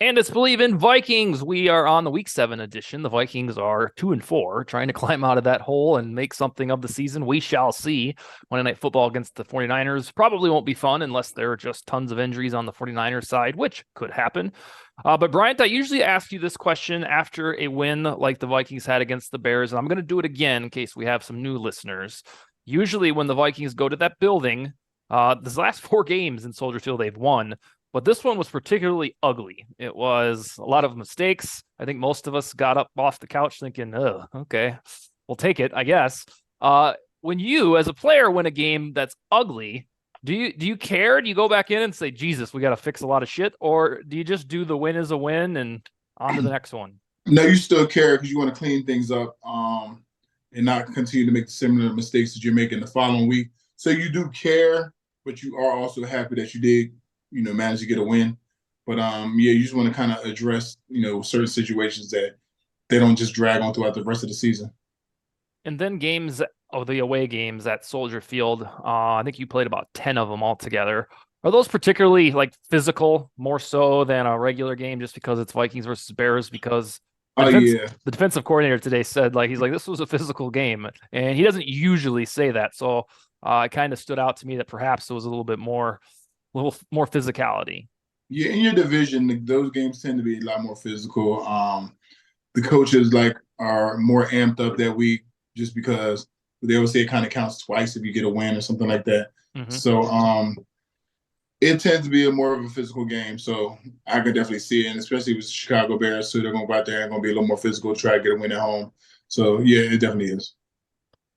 And it's Bleav in Vikings. We are on the week 7 edition. The Vikings are 2-4, trying to climb out of that hole and make something of the season. We shall see. Monday Night Football against the 49ers probably won't be fun unless there are just tons of injuries on the 49ers side, which could happen. But Bryant, I usually ask you this question after a win like the Vikings had against the Bears, and I'm going to do it again in case we have some new listeners. Usually when the Vikings go to that building, this last 4 games in Soldier Field they've won, but this one was particularly ugly. It was a lot of mistakes. I think most of us got up off the couch thinking, oh, okay, we'll take it, I guess. When you, as a player, win a game that's ugly, do you care? Do you go back in and say, Jesus, we got to fix a lot of shit? Or do you just do the win is a win and on to the next one? No, you still care because you want to clean things up and not continue to make the similar mistakes that you're making the following week. So you do care, but you are also happy that you did, manage to get a win. But yeah, you just want to kind of address, certain situations that they don't just drag on throughout the rest of the season. And then the away games at Soldier Field, I think you played about 10 of them altogether. Are those particularly like physical more so than a regular game just because it's Vikings versus Bears? Because Oh yeah, the defensive coordinator today said he's like, this was a physical game, and he doesn't usually say that. So it kind of stood out to me that perhaps it was a little more physicality. yeah. In your division, those games tend to be a lot more physical. The coaches are more amped up that week just because they always say it kind of counts twice if you get a win or something like that. Mm-hmm. So it tends to be more of a physical game. So I can definitely see it, and especially with the Chicago Bears, so they're going to go out there and going to be a little more physical, try to get a win at home. So yeah, it definitely is.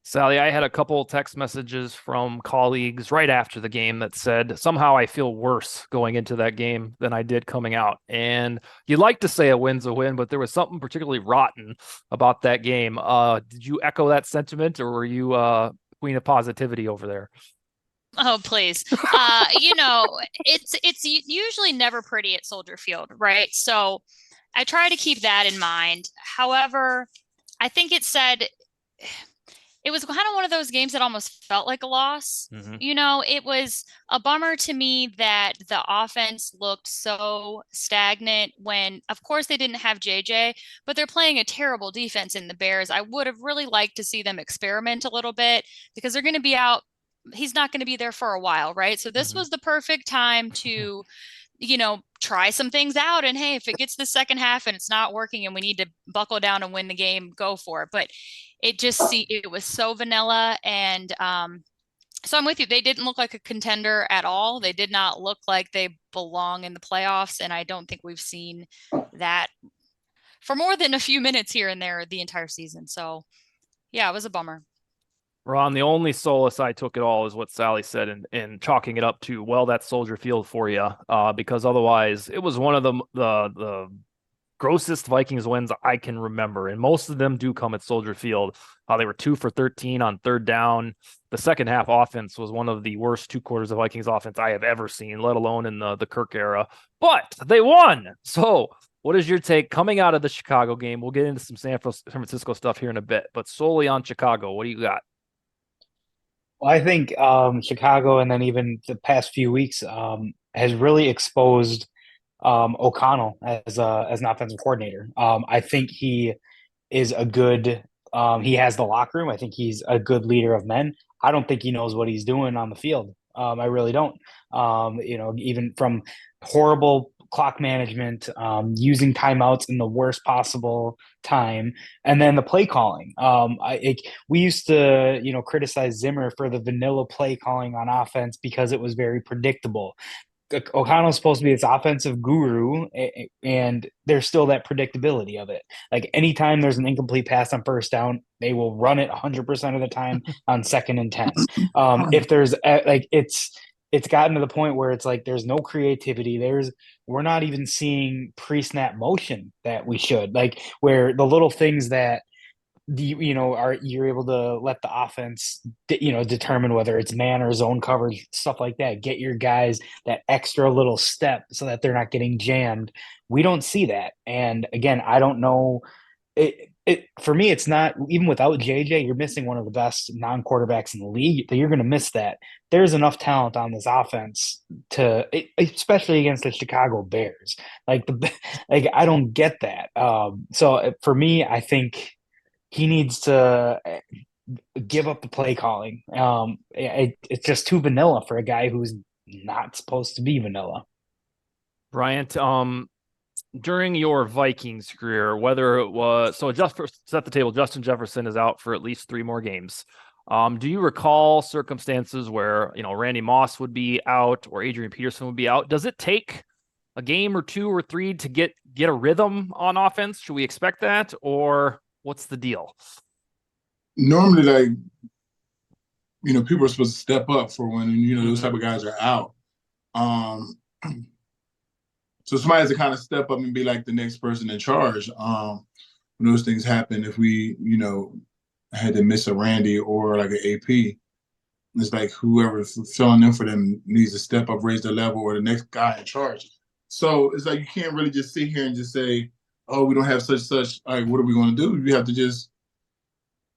Sally, I had a couple text messages from colleagues right after the game that said somehow I feel worse going into that game than I did coming out. And you'd like to say a win's a win, but there was something particularly rotten about that game. Did you echo that sentiment, or were you queen of positivity over there? Oh, please. It's usually never pretty at Soldier Field, right? So I try to keep that in mind. However, I think it was kind of one of those games that almost felt like a loss. Mm-hmm. It was a bummer to me that the offense looked so stagnant when, of course, they didn't have JJ, but they're playing a terrible defense in the Bears. I would have really liked to see them experiment a little bit because they're going to be out. He's not going to be there for a while, right? So this Mm-hmm. was the perfect time to try some things out. And hey, if it gets the second half and it's not working and we need to buckle down and win the game, go for it. But it was so vanilla. And so I'm with you. They didn't look like a contender at all. They did not look like they belong in the playoffs. And I don't think we've seen that for more than a few minutes here and there the entire season. So yeah, it was a bummer. Ron, the only solace I took at all is what Sally said, and chalking it up to, well, that's Soldier Field for you, because otherwise it was one of the grossest Vikings wins I can remember, and most of them do come at Soldier Field. They were 2 for 13 on third down. The second half offense was one of the worst 2 quarters of Vikings offense I have ever seen, let alone in the Kirk era. But they won, so. What is your take coming out of the Chicago game? We'll get into some San Francisco stuff here in a bit, but solely on Chicago, what do you got? Well, I think Chicago and then even the past few weeks has really exposed O'Connell as an offensive coordinator. I think he is a good. He has the locker room. I think he's a good leader of men. I don't think he knows what he's doing on the field. I really don't. Even from horrible clock management, using timeouts in the worst possible time, and then the play calling. We used to, criticize Zimmer for the vanilla play calling on offense because it was very predictable. O'Connell's supposed to be this offensive guru, and there's still that predictability of it. Like anytime there's an incomplete pass on first down, they will run it 100% of the time on second and 10. If there's it's gotten to the point where it's like there's no creativity. We're not even seeing pre-snap motion that we should, like where the little things that you're able to let the offense determine whether it's man or zone coverage, stuff like that. Get your guys that extra little step so that they're not getting jammed. We don't see that. And again, I don't know it for me, it's not even without JJ, you're missing one of the best non-quarterbacks in the league. That you're going to miss that. There's enough talent on this offense especially against the Chicago Bears. Like I don't get that. So for me, I think he needs to give up the play calling. It's just too vanilla for a guy who's not supposed to be vanilla. Bryant, during your Vikings career, whether it was just for set the table, Justin Jefferson is out for at least 3 more games. Do you recall circumstances where Randy Moss would be out or Adrian Peterson would be out? Does it take a game or 2 or 3 to get a rhythm on offense? Should we expect that, or what's the deal? Normally, like, people are supposed to step up for when those type of guys are out. So somebody has to kind of step up and be like the next person in charge. When those things happen, if we, had to miss a Randy or like an AP, it's like whoever's filling in for them needs to step up, raise their level, or the next guy in charge. So it's like you can't really just sit here and just say, "Oh, we don't have such." Like, what are we going to do? We have to just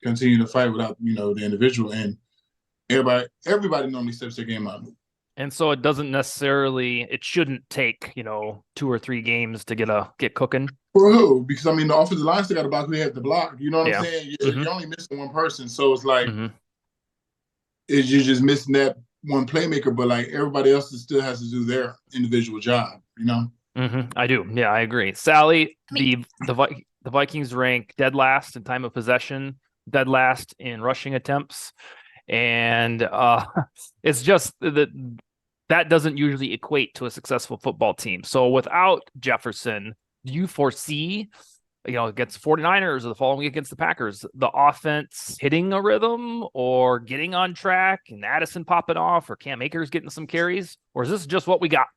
continue to fight without, the individual. And everybody normally steps their game up. And so it shouldn't take, 2 or 3 games to get cooking. For who? Because, the offensive line still got to block who they have to block. You know what I'm saying? You're only missing one person. So it's like, you're just missing that one playmaker, but like everybody else still has to do their individual job, I do. Yeah, I agree. Sally, the Vikings rank dead last in time of possession, dead last in rushing attempts. And it's just that doesn't usually equate to a successful football team. So without Jefferson, do you foresee, against the 49ers or the following week against the Packers, the offense hitting a rhythm or getting on track and Addison popping off or Cam Akers getting some carries? Or is this just what we got?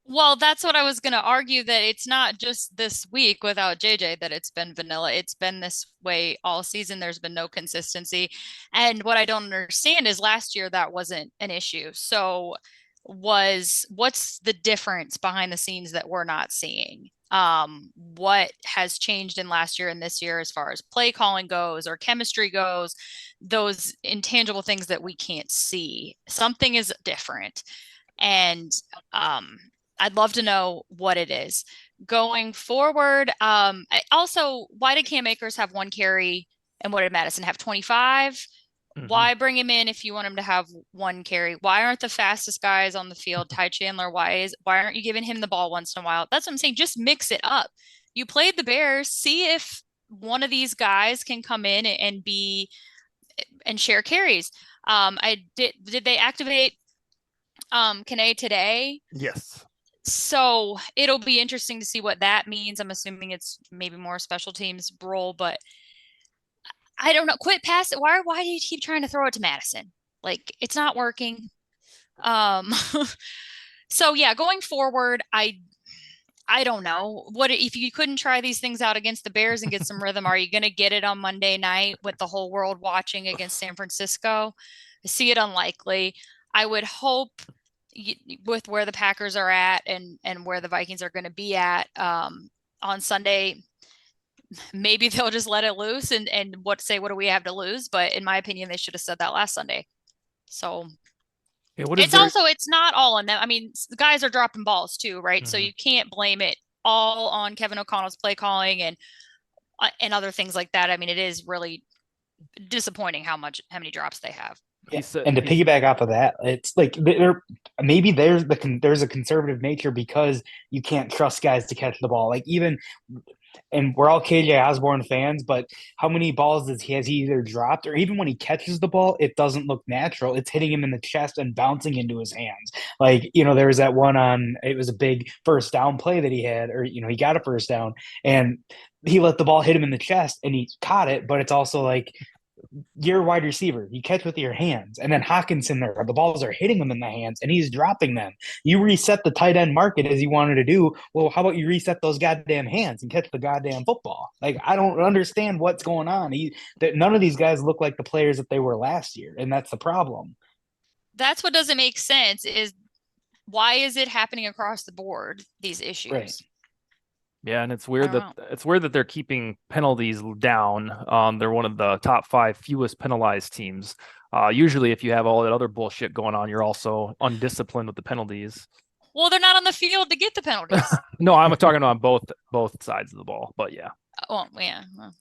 Well, that's what I was going to argue, that it's not just this week without JJ that it's been vanilla. It's been this way all season. There's been no consistency. And what I don't understand is last year that wasn't an issue. So what's the difference behind the scenes that we're not seeing? What has changed in last year and this year as far as play calling goes or chemistry goes, those intangible things that we can't see? Something is different. And I'd love to know what it is. Going forward, also, why did Cam Akers have 1 carry and what did Madison have, 25? Why bring him in if you want him to have 1 carry? Why aren't the fastest guys on the field? Ty Chandler, why aren't you giving him the ball once in a while? That's what I'm saying. Just mix it up. You played the Bears. See if one of these guys can come in and be and share carries. Did they activate Kane today? Yes. So it'll be interesting to see what that means. I'm assuming it's maybe more special teams role, but I don't know. Quit pass it. Why do you keep trying to throw it to Madison? Like, it's not working. So yeah, going forward, I don't know. What if you couldn't try these things out against the Bears and get some rhythm? Are you going to get it on Monday night with the whole world watching against San Francisco? I see it unlikely. I would hope with where the Packers are at and where the Vikings are going to be at on Sunday, maybe they'll just let it loose and what do we have to lose? But in my opinion, they should have said that last Sunday. So it's not all on them. I mean, the guys are dropping balls too, right? So you can't blame it all on Kevin O'Connell's play calling and other things like that. I mean, it is really disappointing how many drops they have. And to piggyback off of that, it's like there's a conservative nature because you can't trust guys to catch the ball. Like and we're all KJ Osborne fans, but how many balls has he either dropped or even when he catches the ball, it doesn't look natural. It's hitting him in the chest and bouncing into his hands. Like, there was that one it was a big first down play that he had, or, he got a first down and he let the ball hit him in the chest and he caught it. But it's also like, you're a wide receiver. You catch with your hands. And then Hawkinson there, the balls are hitting him in the hands and he's dropping them. You reset the tight end market as you wanted to do. Well, how about you reset those goddamn hands and catch the goddamn football? Like, I don't understand what's going on. None of these guys look like the players that they were last year. And that's the problem. That's what doesn't make sense is why is it happening across the board, these issues? Right. Yeah, and it's I weird don't that they're keeping penalties down. They're one of the top 5 fewest penalized teams. Usually, if you have all that other bullshit going on, you're also undisciplined with the penalties. Well, they're not on the field to get the penalties. No, I'm talking about both sides of the ball, but yeah. Oh, yeah. Well,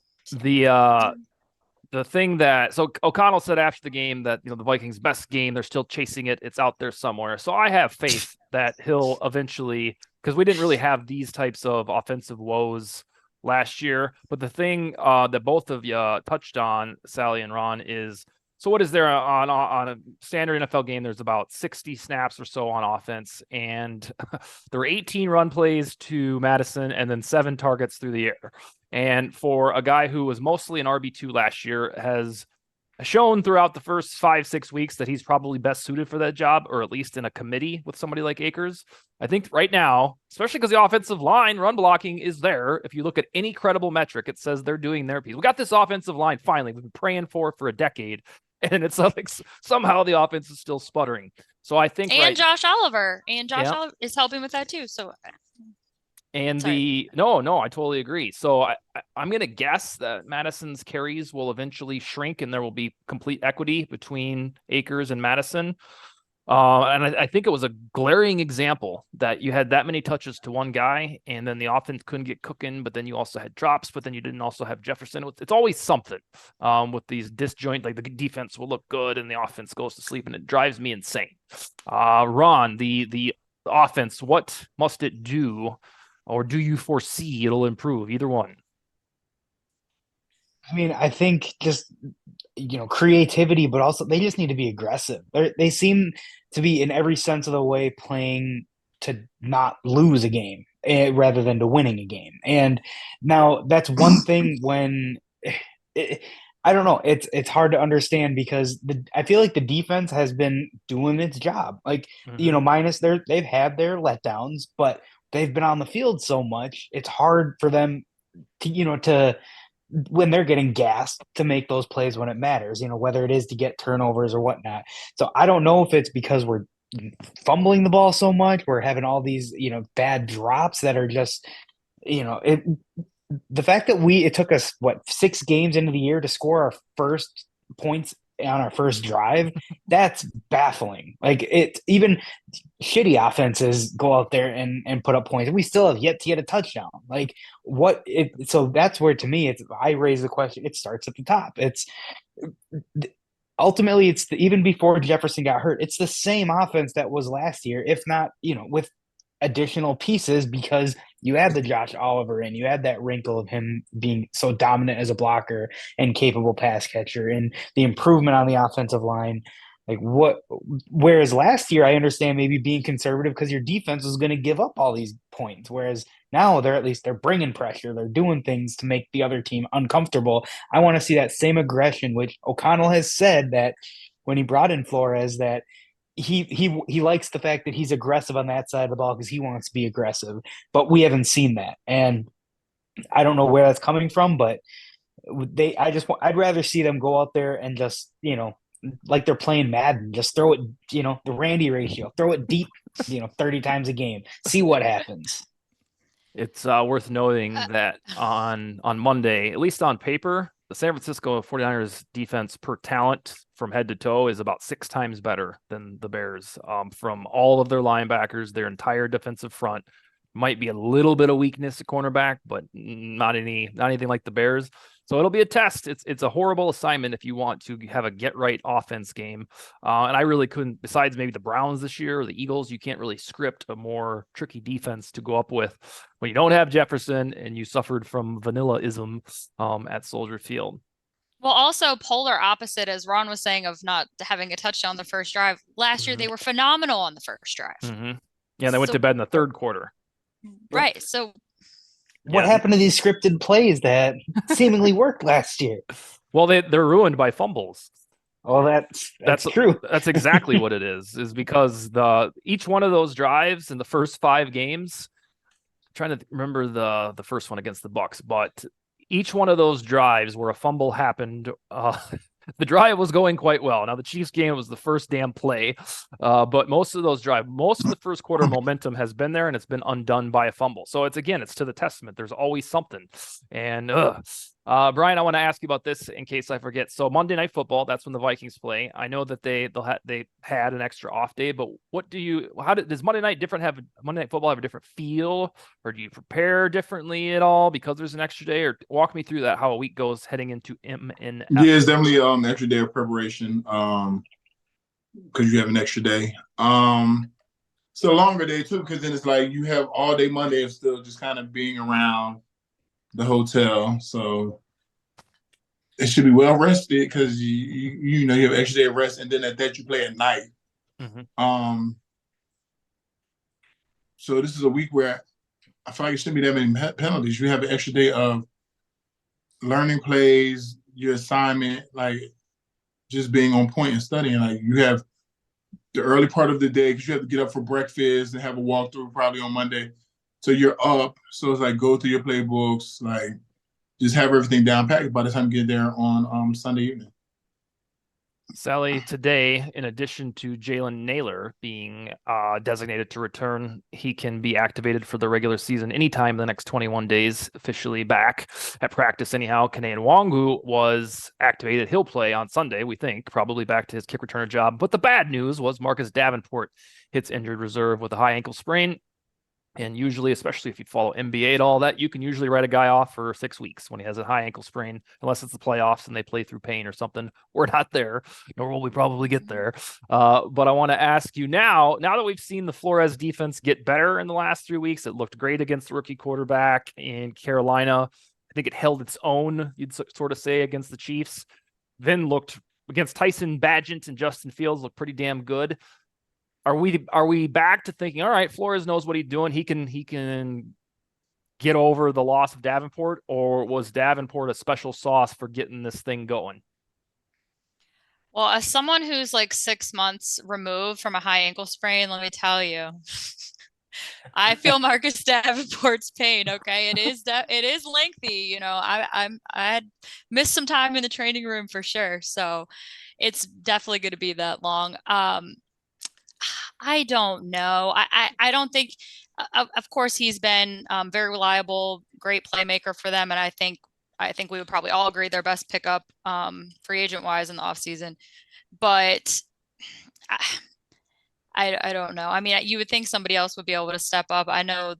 The thing that O'Connell said after the game that the Vikings' best game, they're still chasing it. It's out there somewhere. So I have faith that he'll eventually, because we didn't really have these types of offensive woes last year. But the thing that both of you touched on, Sally and Ron, is so what is there on a standard NFL game? There's about 60 snaps or so on offense, and there were 18 run plays to Madison, and then 7 targets through the air. And for a guy who was mostly an RB2 last year, has shown throughout the first 5-6 weeks that he's probably best suited for that job, or at least in a committee with somebody like Akers. I think right now, especially because the offensive line run blocking is there. If you look at any credible metric, it says they're doing their piece. We got this offensive line finally. We've been praying for a decade, and it's like somehow the offense is still sputtering. So I think Josh Oliver Oliver is helping with that too. So and sorry. no, I totally agree. So I'm going to guess that Madison's carries will eventually shrink and there will be complete equity between Akers and Madison. And I think it was a glaring example that you had that many touches to one guy and then the offense couldn't get cooking, but then you also had drops, but then you didn't also have Jefferson. It's always something with these disjoint, like the defense will look good and the offense goes to sleep, and it drives me insane. Ron, the offense, what must it do? Or do you foresee it'll improve? Either one. I mean, I think just creativity, but also they just need to be aggressive. They seem to be in every sense of the way playing to not lose a game rather than to winning a game. And now that's one thing when I don't know. It's hard to understand because I feel like the defense has been doing its job. Like minus they've had their letdowns, but they've been on the field so much. It's hard for them to when they're getting gassed to make those plays when it matters. Whether it is to get turnovers or whatnot. So I don't know if it's because we're fumbling the ball so much, we're having all these bad drops that are just the fact that it took us 6 games into the year to score our first points on our first drive, that's baffling. Like, it even shitty offenses go out there and put up points, and we still have yet to get a touchdown. Like, so that's where, to me, I raise the question. It starts at the top. It's ultimately even before Jefferson got hurt, it's the same offense that was last year, if not with additional pieces, because you had the Josh Oliver and you had that wrinkle of him being so dominant as a blocker and capable pass catcher, and the improvement on the offensive line. Whereas last year, I understand maybe being conservative because your defense was going to give up all these points. Whereas now they're bringing pressure. They're doing things to make the other team uncomfortable. I want to see that same aggression, which O'Connell has said that when he brought in Flores, that he likes the fact that he's aggressive on that side of the ball because he wants to be aggressive, but we haven't seen that, and I don't know where that's coming from. But I'd rather see them go out there and just like they're playing Madden, just throw it, the Randy ratio, throw it deep, 30 times a game, see what happens. It's worth noting that on Monday, at least on paper, the San Francisco 49ers defense per talent from head to toe is about 6 times better than the Bears. From all of their linebackers, their entire defensive front. Might be a little bit of weakness at cornerback, but not anything like the Bears. So it'll be a test. It's a horrible assignment if you want to have a get right offense game. And I really couldn't, besides maybe the Browns this year or the Eagles, you can't really script a more tricky defense to go up with when you don't have Jefferson and you suffered from vanilla-ism at Soldier Field. Well, also polar opposite, as Ron was saying, of not having a touchdown the first drive. Last year, they were phenomenal on the first drive. Yeah, they went to bed in the third quarter. Right. So what happened to these scripted plays that seemingly worked last year? Well, they're ruined by fumbles. Oh, that's true. That's exactly what it is because each one of those drives in the first 5 games, I'm trying to remember the first one against the Bucks, but each one of those drives where a fumble happened, the drive was going quite well. Now the Chiefs game was the first damn play, but most of the first quarter momentum has been there, and it's been undone by a fumble. So it's to the testament. There's always something. And Brian, I want to ask you about this in case I forget. So Monday Night Football, that's when the Vikings play. I know that they had an extra off day, but does Monday Night Football have a different feel, or do you prepare differently at all because there's an extra day? Or walk me through that, how a week goes heading into MNF. Yeah, it's definitely an extra day of preparation because you have an extra day. It's a longer day too, because then it's like you have all day Monday of still just kind of being around the hotel. So it should be well rested because you have an extra day of rest, and then at that you play at night. Mm-hmm. So this is a week where I feel like it shouldn't be that many penalties. You have an extra day of learning plays, your assignment, like just being on point and studying. Like you have the early part of the day because you have to get up for breakfast and have a walkthrough probably on Monday. So you're up. So it's like go through your playbooks, like just have everything down packed by the time you get there on Sunday evening. Sally, today, in addition to Jalen Naylor being designated to return, he can be activated for the regular season anytime in the next 21 days, officially back at practice anyhow. Kene Nwangu was activated. He'll play on Sunday, we think, probably back to his kick returner job. But the bad news was Marcus Davenport hits injured reserve with a high ankle sprain. And usually, especially if you follow NBA and all that, you can usually write a guy off for 6 weeks when he has a high ankle sprain, unless it's the playoffs and they play through pain or something. We're not there, nor will we probably get there. But I want to ask you now that we've seen the Flores defense get better in the last 3 weeks, it looked great against the rookie quarterback in Carolina. I think it held its own, you'd sort of say, against the Chiefs. Then looked against Tyson Bagent and Justin Fields, looked pretty damn good. Are we back to thinking, all right, Flores knows what he's doing. He can get over the loss of Davenport, or was Davenport a special sauce for getting this thing going? Well, as someone who's like 6 months removed from a high ankle sprain, let me tell you, I feel Marcus Davenport's pain. Okay, it is lengthy. I had missed some time in the training room for sure, so it's definitely going to be that long. I don't know. I don't think, of course, he's been very reliable, great playmaker for them. And I think we would probably all agree their best pickup free agent wise in the offseason. But I don't know. I mean, you would think somebody else would be able to step up. I know.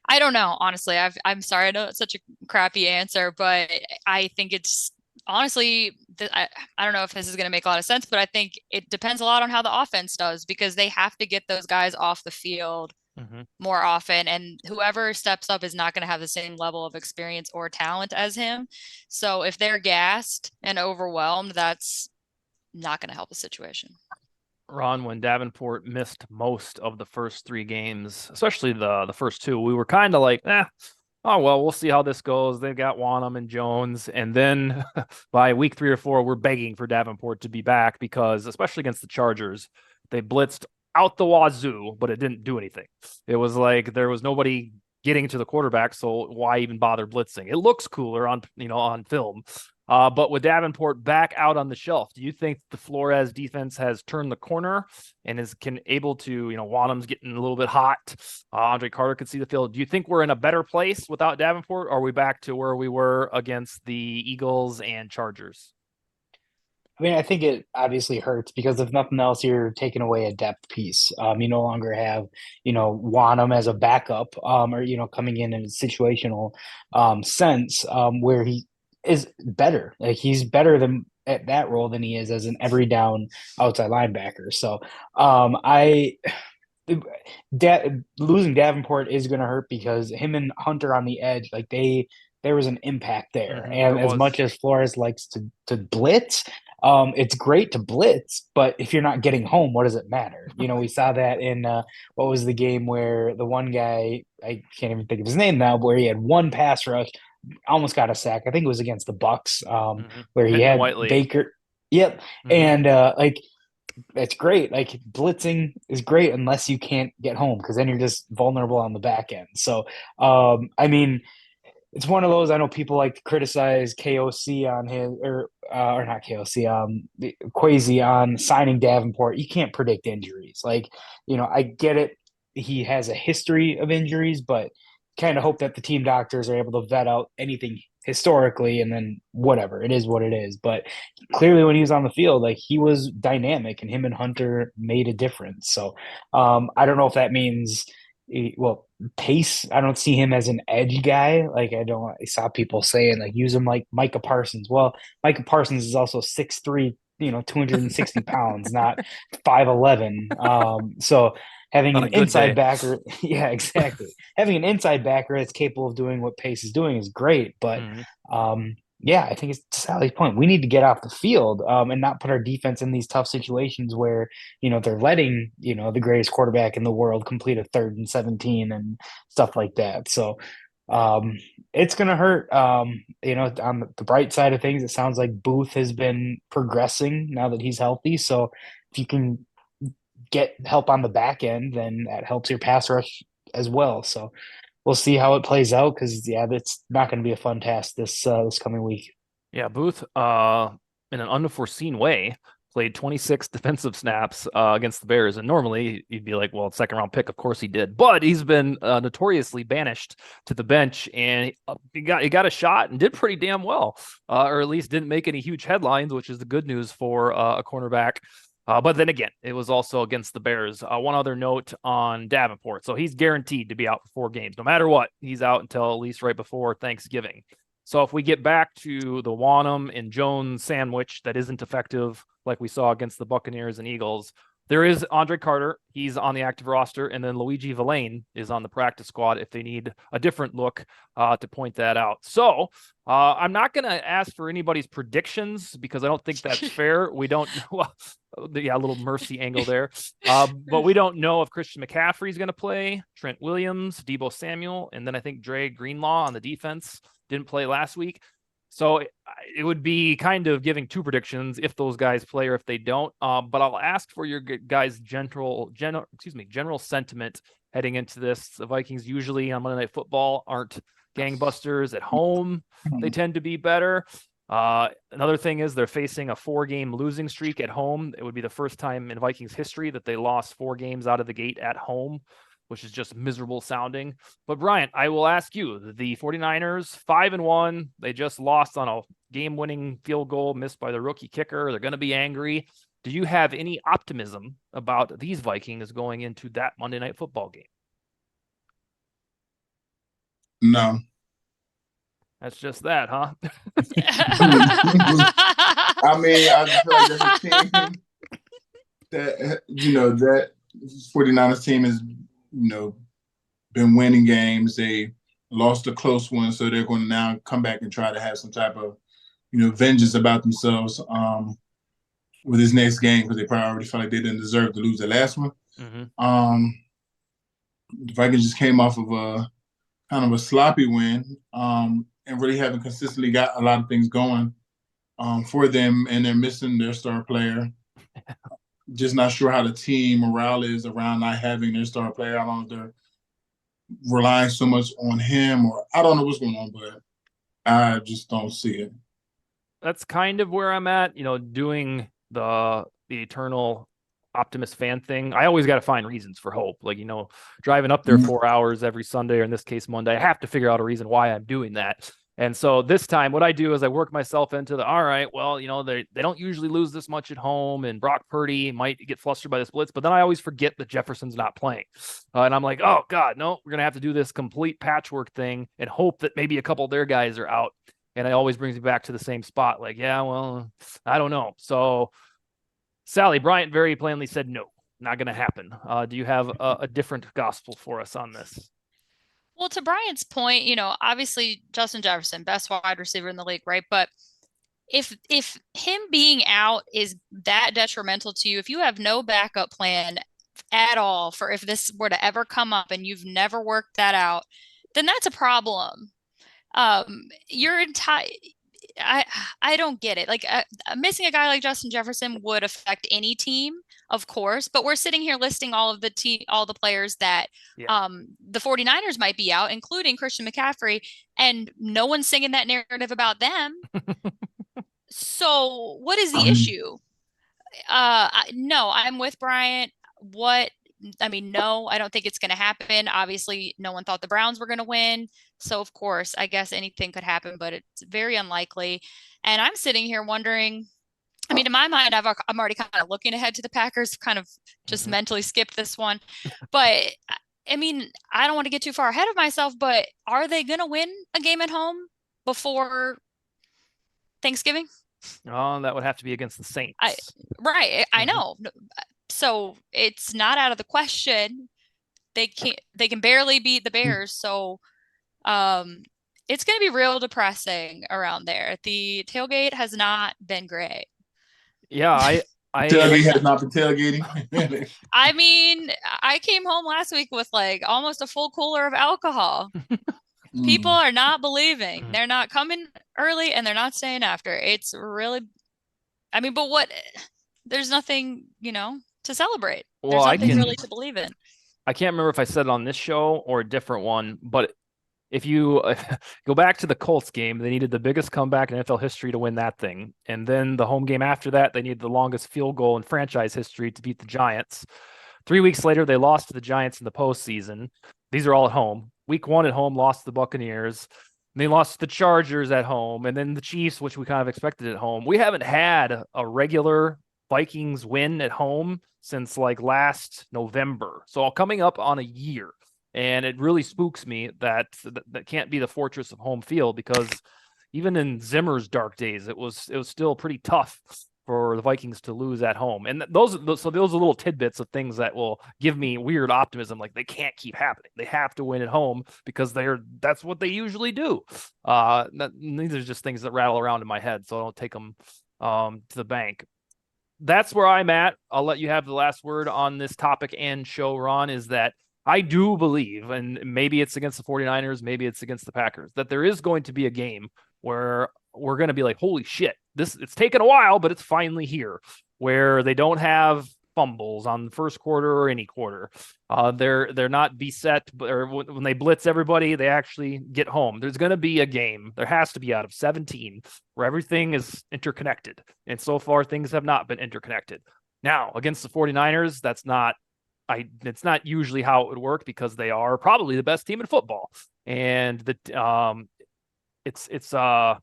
I don't know, honestly. I'm sorry. I know it's such a crappy answer, but I think it's honestly, I don't know if this is going to make a lot of sense, but I think it depends a lot on how the offense does, because they have to get those guys off the field more often. And whoever steps up is not going to have the same level of experience or talent as him. So if they're gassed and overwhelmed, that's not going to help the situation. Ron, when Davenport missed most of the first 3 games, especially the first 2, we were kind of like, oh, well, we'll see how this goes. They've got Wanham and Jones. And then by week 3 or 4, we're begging for Davenport to be back because, especially against the Chargers, they blitzed out the wazoo, but it didn't do anything. It was like there was nobody getting to the quarterback, so why even bother blitzing? It looks cooler on film. But with Davenport back out on the shelf, do you think the Flores defense has turned the corner and is able to, Wanham's getting a little bit hot. Andre Carter could see the field. Do you think we're in a better place without Davenport, or are we back to where we were against the Eagles and Chargers? I mean, I think it obviously hurts because if nothing else, you're taking away a depth piece. You no longer have, Wanham as a backup, or coming in a situational sense where he is better. Like he's better than at that role than he is as an every down outside linebacker. So losing Davenport is going to hurt because him and Hunter on the edge, like there was an impact there. And as much as Flores likes to blitz, it's great to blitz, but if you're not getting home, what does it matter? We saw that in what was the game where the one guy, I can't even think of his name now, but where he had one pass rush, almost got a sack. I think it was against the Bucks, where he had Whiteley. Baker. Yep. And that's great. Like blitzing is great unless you can't get home, because then you're just vulnerable on the back end. So, I mean, it's one of those. I know people like to criticize KOC on his or not KOC, Quasi on signing Davenport. You can't predict injuries. Like, I get it. He has a history of injuries, but kind of hope that the team doctors are able to vet out anything historically, and then whatever, it is what it is. But clearly, when he was on the field, like, he was dynamic, and him and Hunter made a difference. So I don't know if that means, well, pace. I don't see him as an edge guy. Like, I saw people saying, like, use him like Micah Parsons. Well, Micah Parsons is also 6'3", 260 pounds, not 5'11". So having On an a good inside day. backer, yeah, exactly. Having an inside backer that's capable of doing what Pace is doing is great. But yeah, I think it's to Sally's point. We need to get off the field, and not put our defense in these tough situations where, they're letting, the greatest quarterback in the world complete a 3rd and 17 and stuff like that. So it's going to hurt. On the bright side of things, it sounds like Booth has been progressing now that he's healthy. So if you can get help on the back end, then that helps your pass rush as well. So we'll see how it plays out, because that's not going to be a fun task this coming week. Yeah, Booth, in an unforeseen way, played 26 defensive snaps against the Bears, and normally you'd be like, well, second round pick, of course he did, but he's been notoriously banished to the bench, and he got a shot and did pretty damn well, or at least didn't make any huge headlines, which is the good news for a cornerback. But then again, it was also against the Bears. One other note on Davenport. So he's guaranteed to be out for 4 games. No matter what, he's out until at least right before Thanksgiving. So if we get back to the Wanham and Jones sandwich that isn't effective, like we saw against the Buccaneers and Eagles, there is Andre Carter. He's on the active roster. And then Luigi Villain is on the practice squad if they need a different look to point that out. So I'm not going to ask for anybody's predictions, because I don't think that's fair. We don't know. Yeah, a little mercy angle there. But we don't know if Christian McCaffrey is going to play, Trent Williams, Deebo Samuel, and then I think Dre Greenlaw on the defense didn't play last week. So it would be kind of giving 2 predictions if those guys play or if they don't. But I'll ask for your guys' general sentiment heading into this. The Vikings usually on Monday Night Football aren't gangbusters. At home, they tend to be better. Another thing is they're facing a 4-game losing streak at home. It would be the first time in Vikings history that they lost 4 games out of the gate at home, which is just miserable sounding. But Bryant, I will ask you, the 49ers 5-1, they just lost on a game-winning field goal missed by the rookie kicker. They're going to be angry. Do you have any optimism about these Vikings going into that Monday Night Football game? No. That's just that, huh? I mean, I just feel like there's a team that, that 49ers team has, been winning games. They lost a close one, so they're going to now come back and try to have some type of, vengeance about themselves with this next game, because they probably already felt like they didn't deserve to lose the last one. Mm-hmm. The Vikings just came off of a kind of a sloppy win, and really haven't consistently got a lot of things going for them, and they're missing their star player. Just not sure how the team morale is around not having their star player. I don't know if they're relying so much on him, or I don't know what's going on, but I just don't see it. That's kind of where I'm at, doing the eternal optimist fan thing. I always got to find reasons for hope. Like, driving up there 4 hours every Sunday, or in this case, Monday, I have to figure out a reason why I'm doing that. And so this time what I do is I work myself into all right, well, they don't usually lose this much at home, and Brock Purdy might get flustered by this blitz, but then I always forget that Jefferson's not playing. And I'm like, oh God, no, we're going to have to do this complete patchwork thing and hope that maybe a couple of their guys are out. And it always brings me back to the same spot. Like, yeah, well, I don't know. So Sally, Bryant very plainly said, no, not going to happen. Do you have a different gospel for us on this? Well, to Brian's point, obviously Justin Jefferson, best wide receiver in the league, right? But if him being out is that detrimental to you, if you have no backup plan at all for if this were to ever come up and you've never worked that out, then that's a problem. Your entire I don't get it. Like missing a guy like Justin Jefferson would affect any team. of course, but we're sitting here listing all the players that the 49ers might be out, including Christian McCaffrey, and no one's singing that narrative about them. So what is the issue? No, I'm with Bryant. No, I don't think it's going to happen. Obviously, no one thought the Browns were going to win. So, of course, I guess anything could happen, but it's very unlikely. And I'm sitting here wondering, in my mind, I'm already kind of looking ahead to the Packers, kind of just mentally skipped this one. But, I don't want to get too far ahead of myself, but are they going to win a game at home before Thanksgiving? Oh, that would have to be against the Saints. I know. So it's not out of the question. They can barely beat the Bears. So it's going to be real depressing around there. The tailgate has not been great. Yeah, tailgate has not been tailgating. I came home last week with like almost a full cooler of alcohol. People are not believing. They're not coming early and they're not staying after. It's really, but what? There's nothing, to celebrate. There's nothing really to believe in. I can't remember if I said it on this show or a different one, but if you go back to the Colts game, they needed the biggest comeback in NFL history to win that thing. And then the home game after that, they needed the longest field goal in franchise history to beat the Giants. 3 weeks later, they lost to the Giants in the postseason. These are all at home. Week 1 at home, lost to the Buccaneers. They lost to the Chargers at home, and then the Chiefs, which we kind of expected at home. We haven't had a regular Vikings win at home since like last November. So coming up on a year. And it really spooks me that can't be the fortress of home field, because even in Zimmer's dark days, it was still pretty tough for the Vikings to lose at home. And those are little tidbits of things that will give me weird optimism. Like, they can't keep happening. They have to win at home because that's what they usually do. These are just things that rattle around in my head, so I don't take them to the bank. That's where I'm at. I'll let you have the last word on this topic and show, Ron, is that I do believe, and maybe it's against the 49ers, maybe it's against the Packers, that there is going to be a game where we're going to be like, holy shit, it's taken a while, but it's finally here, where they don't have fumbles on the first quarter or any quarter. They're not beset, or when they blitz everybody, they actually get home. There's going to be a game. There has to be, out of 17, where everything is interconnected. And so far, things have not been interconnected. Now, against the 49ers, it's not usually how it would work, because they are probably the best team in football. And it's a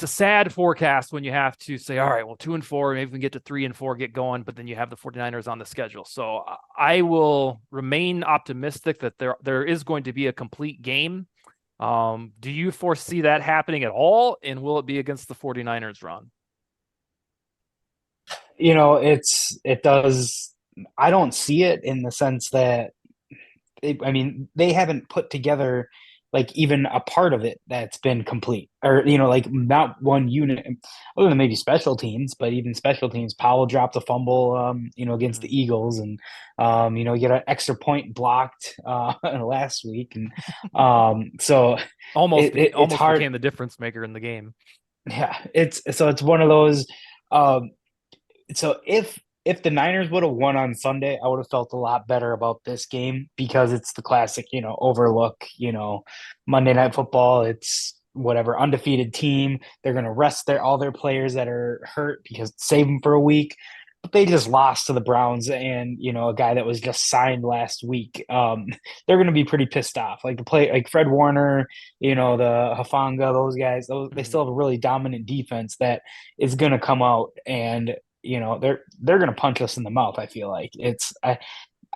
sad forecast when you have to say, all right, well, 2-4, maybe we can get to 3-4, get going, but then you have the 49ers on the schedule. So I will remain optimistic that there is going to be a complete game. Do you foresee that happening at all? And will it be against the 49ers, Ron? It does. I don't see it in the sense that, they haven't put together like even a part of it that's been complete, or like not one unit, other than maybe special teams. But even special teams, Powell dropped a fumble against the Eagles, and get an extra point blocked last week, and so almost it's hard. Became the difference maker in the game. Yeah, it's one of those. So if the Niners would have won on Sunday, I would have felt a lot better about this game, because it's the classic, overlook, Monday Night Football. It's whatever, undefeated team. They're going to rest all their players that are hurt, because save them for a week. But they just lost to the Browns, and, a guy that was just signed last week. They're going to be pretty pissed off. Like like Fred Warner, the Hufanga, those guys, they still have a really dominant defense that is going to come out, and they're going to punch us in the mouth. I feel like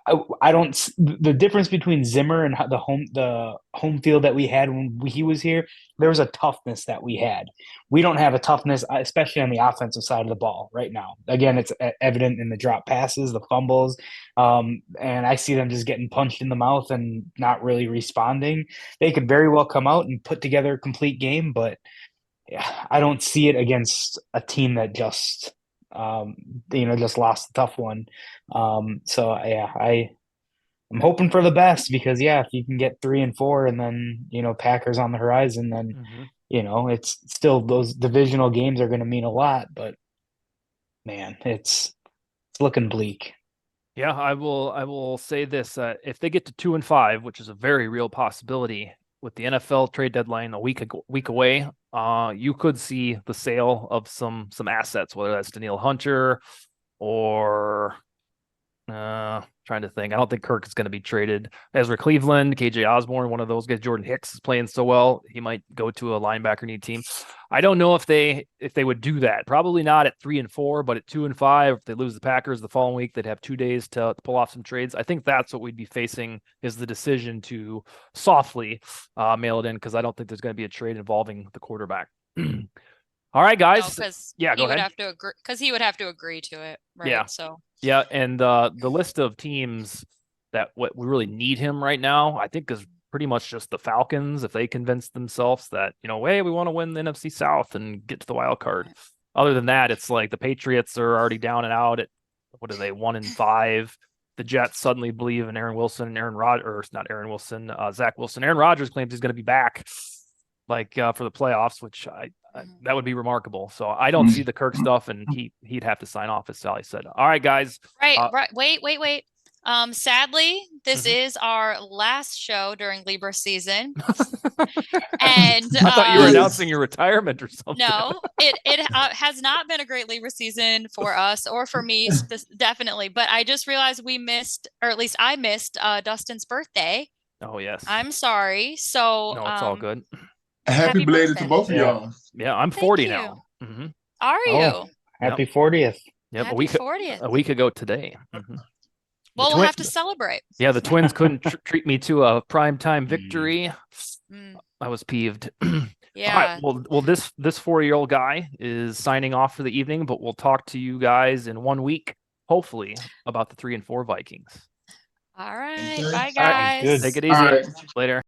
I don't. The difference between Zimmer and the home field that we had when he was here, there was a toughness that we had. We don't have a toughness, especially on the offensive side of the ball right now. Again, it's evident in the drop passes, the fumbles, and I see them just getting punched in the mouth and not really responding. They could very well come out and put together a complete game, but I don't see it against a team that just lost a tough one. So yeah, I'm hoping for the best, because if you can get 3-4 and then Packers on the horizon, then it's still, those divisional games are going to mean a lot. But man, it's looking bleak. Yeah, I will say this: if they get to 2-5, which is a very real possibility, with the NFL trade deadline a week away, you could see the sale of some assets, whether that's Daniil Hunter or trying to think. I don't think Kirk is going to be traded. Ezra Cleveland, KJ Osborne, one of those guys. Jordan Hicks is playing so well, he might go to a linebacker need team. I don't know if they would do that. Probably not at 3-4, but at 2-5, if they lose the Packers the following week, they'd have 2 days to pull off some trades. I think that's what we'd be facing, is the decision to softly mail it in, because I don't think there's going to be a trade involving the quarterback. All right, guys. No, yeah, go ahead. Have to agree, because he would have to agree to it, right? Yeah. So yeah, and the list of teams that what we really need him right now, I think, is pretty much just the Falcons. If they convince themselves that, hey, we want to win the NFC South and get to the wild card. Other than that, it's like the Patriots are already down and out at, what are they, 1-5. The Jets suddenly believe in Aaron Wilson, Zach Wilson. Aaron Rodgers claims he's going to be back, for the playoffs, which that would be remarkable. So I don't see the Kirk stuff, and he'd have to sign off, as Sally said. All right, guys. Right. Wait. Sadly, this is our last show during Libra season. And I thought you were announcing your retirement or something. No, it has not been a great Libra season for us, or for me definitely. But I just realized we missed, or at least I missed, Dustin's birthday. Oh, yes. I'm sorry. So no, it's all good. Happy belated to both of y'all. Yeah, I'm 40 now. Mm-hmm. Are you? Happy 40th. Yep, Happy 40th. A week ago today. Mm-hmm. Well, we'll have to celebrate. Yeah, the Twins couldn't treat me to a primetime victory. I was peeved. Yeah. Right, well, this 4-year-old guy is signing off for the evening, but we'll talk to you guys in 1 week, hopefully, about the 3-4 Vikings. All right. Okay. Bye, guys. Good. Take it easy. All right. Later.